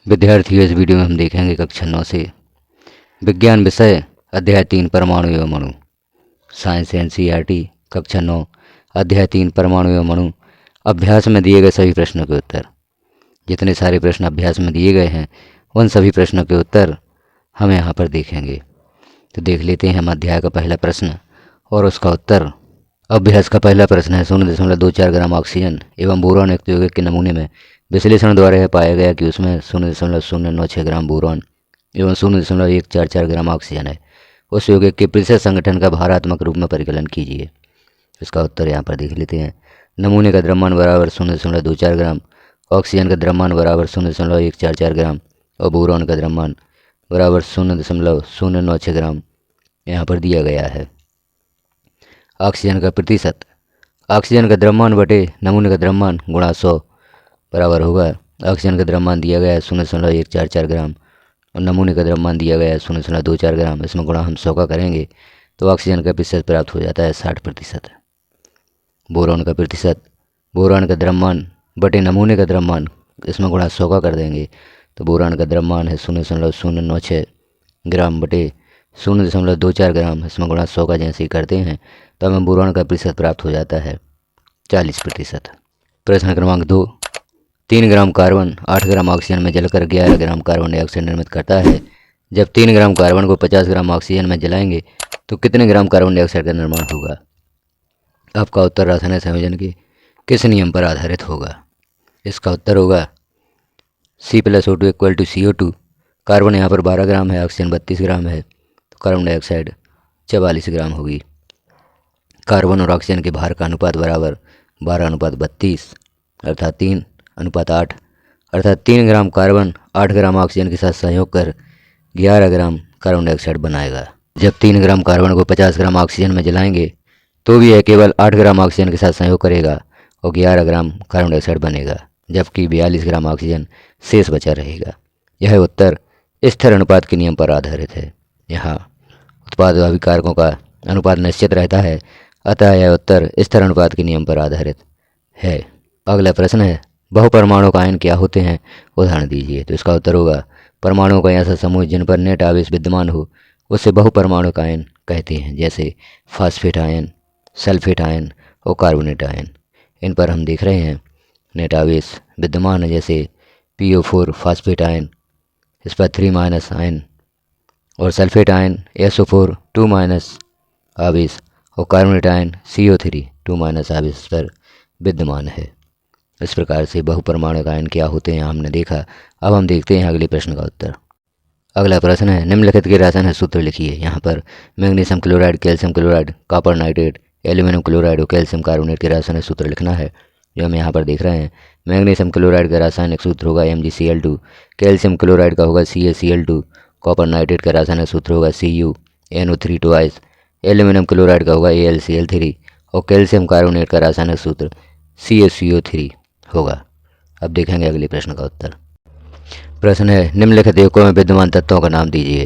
विद्यार्थियों, इस वीडियो में हम देखेंगे कक्षा 9 से विज्ञान विषय अध्याय 3 परमाणु एवं अणु। साइंस एनसीईआरटी कक्षा 9 अध्याय 3 परमाणु एवं अणु अभ्यास में दिए गए सभी प्रश्नों के उत्तर। जितने सारे प्रश्न अभ्यास में दिए गए हैं उन सभी प्रश्नों के उत्तर हम यहाँ पर देखेंगे। तो देख लेते हैं हम अध्याय का पहला प्रश्न और उसका उत्तर। अभ्यास का पहला प्रश्न है 0.24 ग्राम ऑक्सीजन एवं बोरॉन युक्त यौगिक के नमूने में विश्लेषण द्वारा यह पाया गया कि उसमें 0.096 ग्राम बोरॉन एवं 0.144 ग्राम ऑक्सीजन है। उस यौगिक के प्रतिशत संगठन का भारात्मक रूप में परिकलन कीजिए। इसका उत्तर यहाँ पर देख लेते हैं। नमूने का द्रव्यमान बराबर 0.24 ग्राम, ऑक्सीजन का द्रव्यमान बराबर 0.144 ग्राम और बोरॉन का द्रव्यमान बराबर 0.096 ग्राम यहाँ पर दिया गया है। ऑक्सीजन का प्रतिशत, ऑक्सीजन का द्रव्यमान बटे नमूने का द्रव्यमान गुणा 100 बराबर होगा। ऑक्सीजन का द्रव्यमान दिया गया है 0.144 ग्राम और नमूने का द्रव्यमान दिया गया है 0.24 ग्राम। इसमें गुणा हम 100 का करेंगे तो ऑक्सीजन का प्रतिशत प्राप्त हो जाता है 60%। बोरॉन का प्रतिशत, बोरॉन का द्रव्यमान बटे नमूने का द्रव्यमान, इसमें गुणा 100 का कर देंगे तो बोरॉन का द्रव्यमान है 0.096 ग्राम बटे 0.24 ग्राम। इसमें गुणा 100 का जैसे ही करते हैं तो हमें बोरॉन का प्रतिशत प्राप्त हो जाता है 40%। प्रश्न क्रमांक 2, 3 ग्राम कार्बन 8 ग्राम ऑक्सीजन में जलकर 11 ग्राम कार्बन डाइऑक्साइड निर्मित करता है। जब 3 ग्राम कार्बन को 50 ग्राम ऑक्सीजन में जलाएंगे तो कितने ग्राम कार्बन डाइऑक्साइड का निर्माण होगा। आपका उत्तर रासायनिक संयोजन के किस नियम पर आधारित होगा। इसका उत्तर होगा C+O2 = CO2। कार्बन यहाँ पर 12 ग्राम है, ऑक्सीजन 32 ग्राम है तो कार्बन डाइऑक्साइड 44 ग्राम होगी। कार्बन और ऑक्सीजन के भार का अनुपात बराबर 12:32 अर्थात 3:8 अर्थात 3 ग्राम कार्बन 8 ग्राम ऑक्सीजन के साथ संयोग कर 11 ग्राम कार्बन डाइऑक्साइड बनाएगा। जब 3 ग्राम कार्बन को 50 ग्राम ऑक्सीजन में जलाएंगे तो भी यह केवल 8 ग्राम ऑक्सीजन के साथ संयोग करेगा और 11 ग्राम कार्बन डाइऑक्साइड बनेगा, जबकि 42 ग्राम ऑक्सीजन शेष बचा रहेगा। यह उत्तर स्थिर अनुपात के नियम पर आधारित है। यहाँ उत्पाद अभिकारकों का अनुपात निश्चित रहता है, अतः यह उत्तर स्थिर अनुपात के नियम पर आधारित है। अगला प्रश्न है बहुपरमाणु आयन क्या होते हैं, उदाहरण दीजिए। तो इसका उत्तर होगा परमाणुओं का ऐसा समूह जिन पर नेट आवेश विद्यमान हो उसे बहुपरमाणु आयन कहते हैं, जैसे फास्फेट आयन, सल्फेट आयन और कार्बोनेट आयन। इन पर हम देख रहे हैं नेट आवेश विद्यमान है, जैसे PO4 फास्फेट आयन, इस पर 3- आयन और सल्फेट आयन SO4 2- आवेश और कार्बोनेट आयन CO3 2- आवेश पर विद्यमान है। इस प्रकार से बहुपरमाणु आयन क्या होते हैं हमने देखा। अब हम देखते हैं अगले प्रश्न का उत्तर। अगला प्रश्न है निम्नलिखित के रासायनिक सूत्र लिखिए। यहाँ पर magnesium chloride, calcium chloride, copper nitrate, aluminium chloride और कैल्शियम कार्बोनेट के रासायनिक सूत्र लिखना है, जो हम यहाँ पर देख रहे हैं। मैग्नीशियम क्लोराइड का रासायनिक सूत्र होगा MgCl2, कैल्शियम क्लोराइड का होगा CaCl2, कॉपर नाइट्रेट का रासायनिक सूत्र होगा CuNO3 2, एल्यूमिनियम क्लोराइड का होगा AlCl3 और कैल्शियम कार्बोनेट का रासायनिक सूत्र CaCO3 होगा। अब देखेंगे अगले प्रश्न का उत्तर। प्रश्न है निम्नलिखित युग्कों में विद्यमान तत्वों का नाम दीजिए।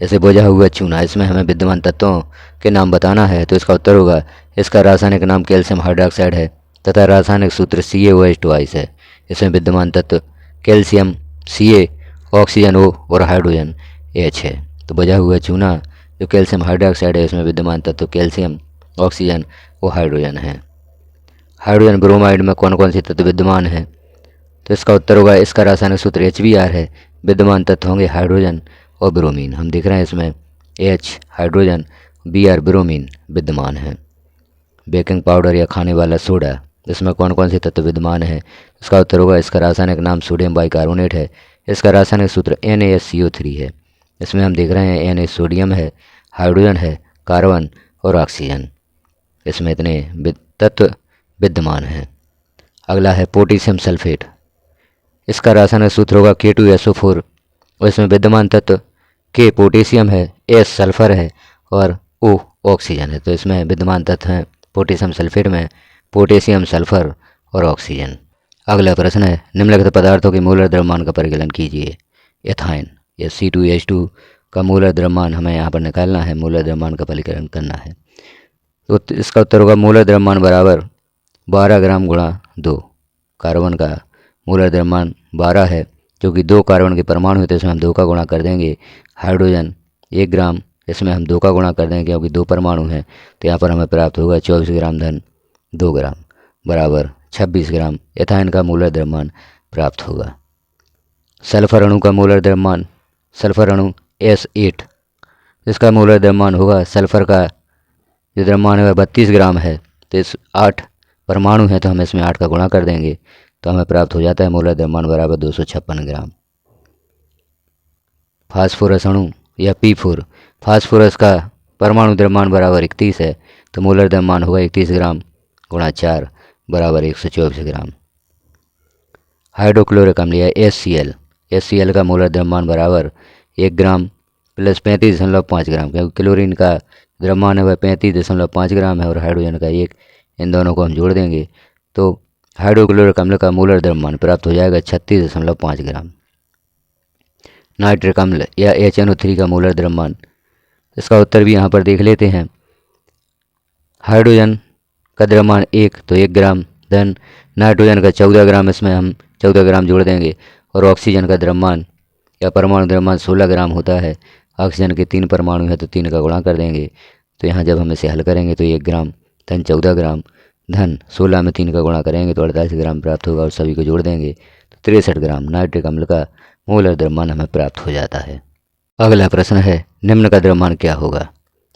जैसे बुझा हुआ चूना, इसमें हमें विद्यमान तत्वों के नाम बताना है, तो इसका उत्तर होगा इसका रासायनिक नाम कैल्शियम हाइड्रोक्साइड है तथा रासायनिक सूत्र CaOH2 है। इसमें विद्यमान तत्व कैल्शियम Ca, ऑक्सीजन O और हाइड्रोजन H है। तो बुझा हुआ चूना जो कैल्शियम हाइड्रोक्साइड है, इसमें विद्यमान तत्व कैल्शियम, ऑक्सीजन और हाइड्रोजन है। हाइड्रोजन ब्रोमाइड में कौन कौन से तत्व विद्यमान हैं, तो इसका उत्तर होगा इसका रासायनिक सूत्र HBr है। विद्यमान तत्व होंगे हाइड्रोजन और ब्रोमीन। हम देख रहे हैं इसमें H हाइड्रोजन, Br ब्रोमीन विद्यमान है। बेकिंग पाउडर या खाने वाला सोडा, इसमें कौन कौन से तत्व विद्यमान हैं, इसका उत्तर होगा इसका रासायनिक नाम सोडियम बाइकार्बोनेट है। इसका रासायनिक सूत्र NaSCO3 है। इसमें हम देख रहे हैं Na सोडियम है, हाइड्रोजन है, कार्बन और ऑक्सीजन, इसमें इतने तत्व विद्यमान हैं। अगला है पोटेशियम सल्फेट। इसका रासायनिक सूत्र होगा K2SO4 और इसमें विद्यमान तत्व K पोटेशियम है, S सल्फर है और O ऑक्सीजन है। तो इसमें विद्यमान तत्व हैं पोटेशियम सल्फेट में पोटेशियम, सल्फर और ऑक्सीजन। अगला प्रश्न है निम्नलिखित पदार्थों के मोलर द्रव्यमान का परिकलन कीजिए। एथाइन या C2H2 का मोलर द्रव्यमान हमें यहाँ पर निकालना है, मोलर द्रव्यमान का परिकलन करना है। तो इसका उत्तर होगा मोलर द्रव्यमान बराबर 12 ग्राम गुणा 2। कार्बन का मोलर द्रव्यमान 12 है जो कि 2 कार्बन के परमाणु है तो इसमें हम 2 का गुणा कर देंगे। हाइड्रोजन 1 ग्राम, इसमें हम 2 का गुणा कर देंगे क्योंकि 2 परमाणु हैं, तो यहाँ पर हमें प्राप्त होगा 24 ग्राम धन 2 ग्राम बराबर 26 ग्राम एथाइन का मोलर द्रव्यमान प्राप्त होगा। सल्फर अणु का मोलर द्रव्यमान, सल्फर अणु S8, इसका मोलर द्रव्यमान होगा, सल्फर का जो द्रव्यमान है वह 32 ग्राम है, तो इस 8 परमाणु हैं तो हम इसमें 8 का गुणा कर देंगे तो हमें प्राप्त हो जाता है मोलर द्रव्यमान बराबर 256 ग्राम। फास्फोरस अणु या P4, फास्फोरस का परमाणु द्रव्यमान बराबर 31 है, तो मोलर द्रव्यमान होगा 31 ग्राम गुणा 4 बराबर 124 ग्राम। हाइड्रोक्लोरिक अम्ल या HCl, HCl का मोलर द्रव्यमान बराबर 1 ग्राम प्लस 35.5 ग्राम, क्योंकि क्लोरीन का द्रव्यमान है वह 35.5 ग्राम है और हाइड्रोजन का 1, इन दोनों को हम जोड़ देंगे तो हाइड्रोक्लोरिक अम्ल का मोलर द्रव्यमान प्राप्त हो जाएगा 36.5 ग्राम। नाइट्रिक अम्ल या HNO3 का मोलर द्रव्यमान, इसका उत्तर भी यहाँ पर देख लेते हैं। हाइड्रोजन का द्रव्यमान 1 तो 1 ग्राम धन नाइट्रोजन का 14 ग्राम, इसमें हम 14 ग्राम जोड़ देंगे और ऑक्सीजन का द्रव्यमान या परमाणु द्रव्यमान 16 ग्राम होता है। ऑक्सीजन के 3 परमाणु हैं तो 3 का गुणा कर देंगे, तो यहाँ जब हम इसे हल करेंगे तो 1 ग्राम धन 14 ग्राम धन 16 में 3 का गुणा करेंगे तो 48 ग्राम प्राप्त होगा और सभी को जोड़ देंगे तो 63 ग्राम नाइट्रिक अम्ल का मोलर द्रव्यमान हमें प्राप्त हो जाता है। अगला प्रश्न है निम्न का द्रव्यमान क्या होगा।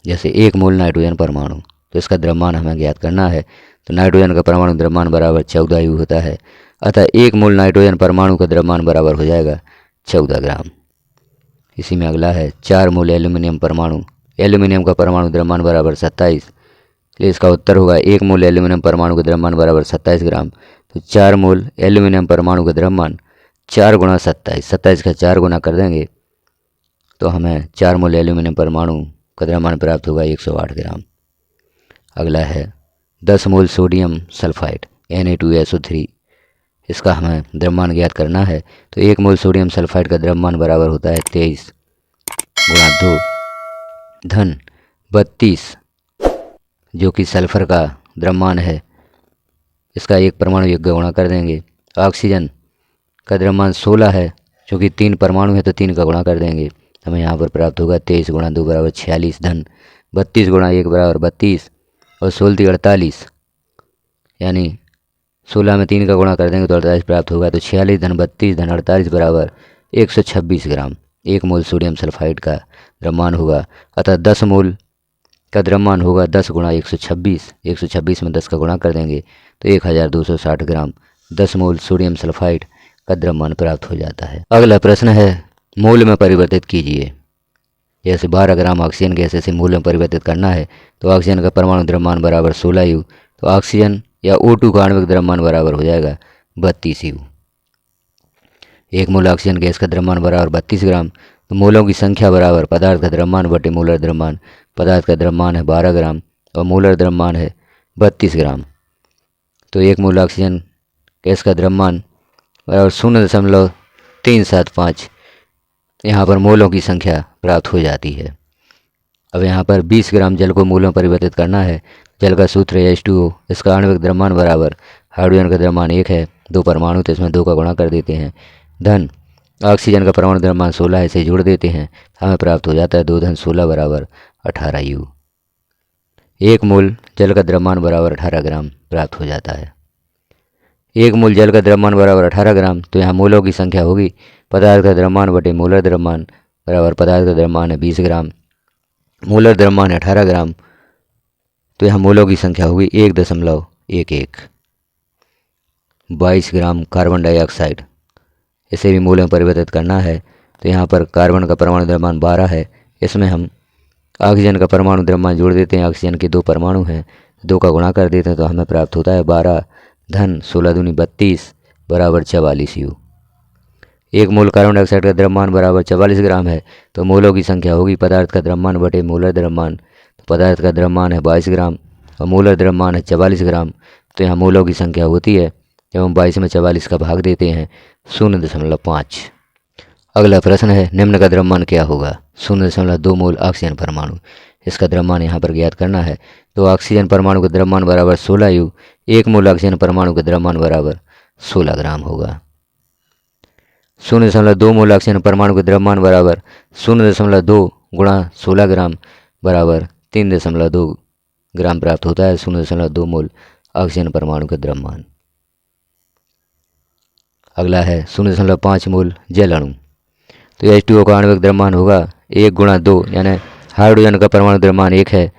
जैसे 1 मोल नाइट्रोजन परमाणु, तो इसका द्रव्यमान हमें ज्ञात करना है, तो नाइट्रोजन का परमाणु द्रव्यमान बराबर 14 U होता है, अतः 1 मोल नाइट्रोजन परमाणु का द्रव्यमान बराबर हो जाएगा 14 ग्राम। इसी में अगला है 4 मोल एल्यूमिनियम परमाणु, एल्यूमिनियम का परमाणु द्रव्यमान बराबर 27, इसलिए इसका उत्तर होगा 1 मोल एल्यूमिनियम परमाणु का द्रव्यमान बराबर 27 ग्राम। तो 4 मोल एल्यूमिनियम परमाणु का द्रव्यमान 4 गुणा 27, 27 का 4 गुना कर देंगे तो हमें 4 मोल एल्यूमिनियम परमाणु का द्रव्यमान प्राप्त होगा 108 ग्राम। अगला है 10 मोल सोडियम सल्फाइड Na2SO3, इसका हमें द्रव्यमान ज्ञात करना है, तो 1 मोल सोडियम सल्फाइड का द्रव्यमान बराबर होता है 23 गुणा 2 धन 32, जो कि सल्फर का द्रव्यमान है, इसका 1 परमाणु 1 का गुणा कर देंगे। ऑक्सीजन का द्रव्यमान 16 है, जो कि 3 परमाणु है तो 3 का गुणा कर देंगे, हमें यहाँ पर प्राप्त होगा 23 गुणा 2 बराबर 46 धन 32 गुणा 1 बराबर 32 और 16 48, यानी 16 में 3 का गुणा कर देंगे तो 48 प्राप्त होगा, तो 46 धन 32 धन 48 बराबर 126 ग्राम 1 मोल सोडियम सल्फाइड का द्रव्यमान होगा। अतः 10 मोल का द्रव्यमान होगा 10 गुणा 126, 126 में 10 का गुणा कर देंगे तो 1260 ग्राम 10 मोल सोडियम सल्फाइड का द्रव्यमान प्राप्त हो जाता है। अगला प्रश्न है मोल में परिवर्तित कीजिए। जैसे 12 ग्राम ऑक्सीजन गैस इसे मोल में परिवर्तित करना है, तो ऑक्सीजन का परमाणु द्रव्यमान बराबर 16 U, तो ऑक्सीजन या O2 का आणविक द्रव्यमान बराबर हो जाएगा 32 U। 1 मोल ऑक्सीजन गैस का द्रव्यमान बराबर 32 ग्राम, तो मोलों की संख्या बराबर पदार्थ का द्रव्यमान बटे मोलर द्रव्यमान। पदार्थ का द्रव्यमान है 12 ग्राम और मोलर द्रव्यमान है 32 ग्राम, तो 1 मोल ऑक्सीजन गैस का द्रव्यमान बराबर 0.375, यहाँ पर मोलों की संख्या प्राप्त हो जाती है। अब यहाँ पर 20 ग्राम जल को मोलों में परिवर्तित करना है। जल का सूत्र है H2O, इसका आणविक द्रव्यमान बराबर हाइड्रोजन का द्रव्यमान 1 है, 2 परमाणु तो इसमें 2 का गुणा कर देते हैं धन ऑक्सीजन का परमाणु द्रव्यमान 16 है, इसे जोड़ देते हैं, हमें प्राप्त हो जाता है 2 धन 16 बराबर 18 U। 1 मोल जल का द्रव्यमान बराबर 18 ग्राम प्राप्त हो जाता है। 1 मोल जल का द्रव्यमान बराबर 18 ग्राम, तो यहाँ मोलों की संख्या होगी पदार्थ का द्रव्यमान बटे मोलर द्रव्यमान बराबर पदार्थ का द्रव्यमान है 20 ग्राम, मोलर द्रव्यमान है 18 ग्राम, तो यहाँ मोलों की संख्या होगी 1.11। 22 ग्राम कार्बन डाइऑक्साइड, इसे भी मोल में परिवर्तित करना है, तो यहाँ पर कार्बन का परमाणु द्रव्यमान 12 है, इसमें हम ऑक्सीजन का परमाणु द्रव्यमान जोड़ देते हैं। ऑक्सीजन के 2 परमाणु हैं, 2 का गुणा कर देते हैं तो हमें प्राप्त होता है 12 धन 16 दूनी 32 बराबर 44 U। 1 मोल कार्बन डाइऑक्साइड का द्रव्यमान बराबर 44 ग्राम है, तो मोलों की संख्या होगी पदार्थ का द्रव्यमान बटे मोलर द्रव्यमान। तो पदार्थ का द्रव्यमान है 22 ग्राम और मोलर द्रव्यमान है 44 ग्राम, तो यहाँ मोलों की संख्या होती है, जब हम 22 में 44 का भाग देते हैं 0.5। अगला प्रश्न है निम्न का द्रव्यमान क्या होगा। 0.2 मोल ऑक्सीजन परमाणु, इसका द्रव्यमान यहाँ पर ज्ञात करना है, तो ऑक्सीजन परमाणु का द्रव्यमान बराबर 16 U, 1 मोल ऑक्सीजन परमाणु का द्रव्यमान बराबर 16 ग्राम होगा। 0.2 मोल ऑक्सीजन परमाणु के द्रव्यमान बराबर 0.2 गुणा 16 ग्राम बराबर 3.2 ग्राम प्राप्त होता है 0.2 मोल ऑक्सीजन परमाणु का द्रव्यमान। अगला है 0.5 मोल जल अणु। तो H2O का आणविक द्रव्यमान होगा 1 गुणा 2, यानी हाइड्रोजन का परमाणु द्रव्यमान 1 है,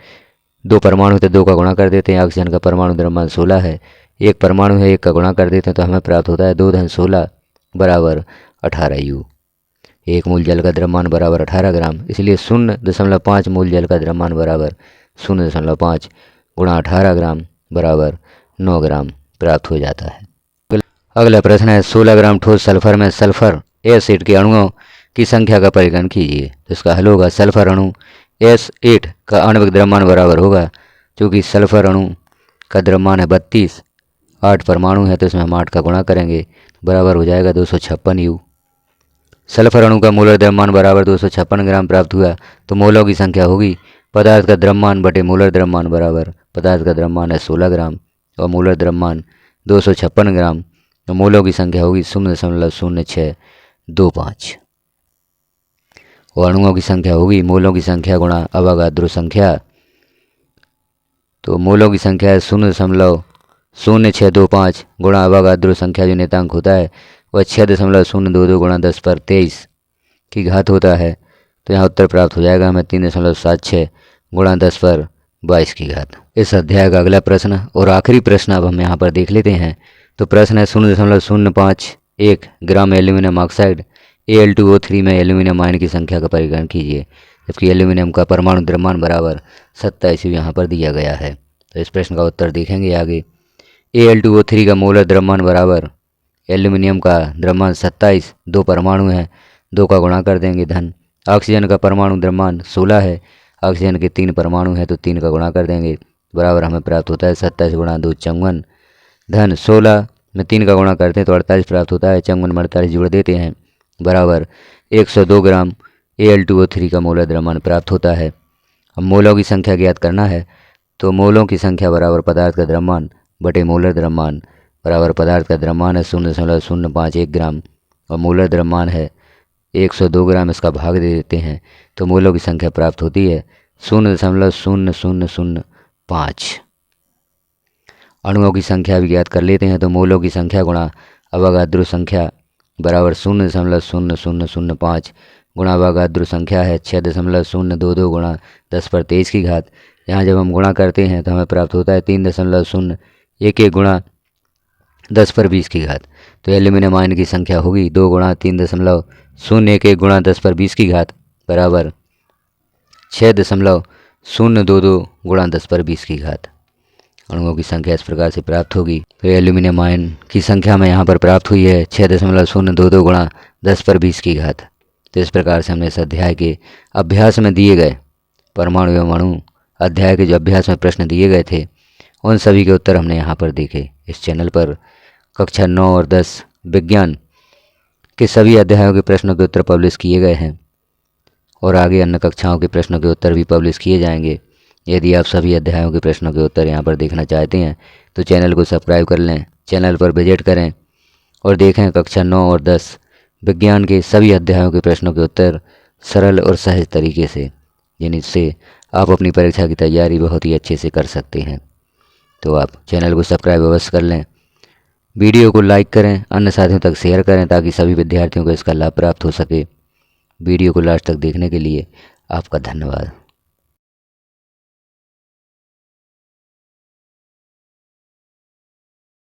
2 परमाणु थे 2 का गुणा कर देते हैं, ऑक्सीजन का परमाणु द्रव्यमान 16 है, 1 परमाणु है 1 का गुणा कर देते हैं तो हमें प्राप्त होता है 2-16 बराबर 18 U। 1 मूल जल का द्रव्यमान बराबर 18 ग्राम, इसलिए 0.5 मूल जल का द्रव्यमान बराबर 0.5 गुणा 18 ग्राम बराबर 9 ग्राम प्राप्त हो जाता है। अगला प्रश्न है 16 ग्राम ठोस सल्फर में सल्फर एसिड के अणुओं की संख्या का परिगणन कीजिए। तो इसका हल होगा सल्फर अणु S8 का आणविक द्रव्यमान बराबर होगा, क्योंकि सल्फर अणु का द्रव्यमान है 32, 8 परमाणु है तो इसमें हम 8 का गुणा करेंगे, बराबर हो जाएगा 256 U। सल्फर अणु का मोलर द्रव्यमान बराबर 256 ग्राम प्राप्त हुआ, तो मोलों की संख्या होगी पदार्थ का द्रव्यमान बटे मोलर द्रव्यमान बराबर पदार्थ का द्रव्यमान है 16 ग्राम और मोलर द्रव्यमान 256 ग्राम, तो मोलों की संख्या होगी 0.0625 और अणुओं की संख्या होगी मोलों की संख्या गुणा अवोगाद्रो संख्या। तो मोलों की संख्या है 0.0625 गुणा अवोगाद्रो संख्या जो नेतांक होता है वह 6.022 गुणा 10⁻23 की घात होता है। तो यहाँ उत्तर प्राप्त हो जाएगा हमें 3.76 गुणा 10⁻22 की घात। इस अध्याय का अगला प्रश्न और आखिरी प्रश्न अब हम यहाँ पर देख लेते हैं। तो प्रश्न है 0.051 ग्राम एल्यूमिनियम ऑक्साइड Al2O3 में एल्यूमिनियम आयन की संख्या का परिगणन कीजिए, जबकि एल्यूमिनियम का परमाणु द्रव्यमान बराबर 27 यहाँ पर दिया गया है। तो इस प्रश्न का उत्तर देखेंगे आगे। Al2O3 का मोलर द्रव्यमान बराबर एल्यूमिनियम का द्रव्यमान 27, 2 परमाणु हैं 2 का गुणा कर देंगे, धन ऑक्सीजन का परमाणु द्रव्यमान 16 है, ऑक्सीजन के 3 परमाणु हैं तो 3 का गुणा कर देंगे, बराबर हमें प्राप्त होता है 27 गुणा 2 54, धन 16 में 3 का गुणा करते हैं तो 48 प्राप्त होता है, 54 में 48 जोड़ देते हैं, बराबर 102 ग्राम Al2O3 का मोलर द्रव्यमान प्राप्त होता है। अब मोलों की संख्या ज्ञात करना है, तो मोलों की संख्या बराबर पदार्थ का द्रव्यमान बटे मोलर द्रव्यमान बराबर पदार्थ का द्रव्यमान है 0.051 ग्राम और मोलर द्रव्यमान है 102 ग्राम, इसका भाग दे देते हैं तो मोलों की संख्या प्राप्त होती है 0.0005। अणुओं की संख्या भी ज्ञात कर लेते हैं, तो मोलों की संख्या गुणा अवोगाद्रो संख्या बराबर 0.0005 गुणा अवोगाद्रो संख्या है 6.022 गुणा 10⁻23 की घात। यहाँ जब हम गुणा करते हैं तो हमें प्राप्त होता है 3.011 गुणा 10⁻20 की घात। तो एल्यूमिनियम आयन की संख्या होगी 2 गुणा 3.011 गुणा 10⁻20 की घात बराबर 6.022 गुणा 10⁻20 की घात। अणुओं की संख्या इस प्रकार से प्राप्त होगी। तो एल्यूमिनियम आयन की संख्या में यहाँ पर प्राप्त हुई है 6.022 गुणा 10⁻20 की घात। तो इस प्रकार से हमने इस अध्याय के अभ्यास में दिए गए परमाणु एवं अणु अध्याय के जो अभ्यास में प्रश्न दिए गए थे उन सभी के उत्तर हमने यहाँ पर देखे। इस चैनल पर कक्षा 9 और 10 विज्ञान के सभी अध्यायों के प्रश्नों के उत्तर पब्लिश किए गए हैं और आगे अन्य कक्षाओं के प्रश्नों के उत्तर भी पब्लिश किए जाएंगे। यदि आप सभी अध्यायों के प्रश्नों के उत्तर यहाँ पर देखना चाहते हैं तो चैनल को सब्सक्राइब कर लें, चैनल पर विजिट करें और देखें कक्षा 9 और 10 विज्ञान के सभी अध्यायों के प्रश्नों के उत्तर सरल और सहज तरीके से, जिनसे आप अपनी परीक्षा की तैयारी बहुत ही अच्छे से कर सकते हैं। तो आप चैनल को सब्सक्राइब अवश्य कर लें, वीडियो को लाइक करें, अन्य साथियों तक शेयर करें ताकि सभी विद्यार्थियों को इसका लाभ प्राप्त हो सके। वीडियो को लास्ट तक देखने के लिए आपका धन्यवाद।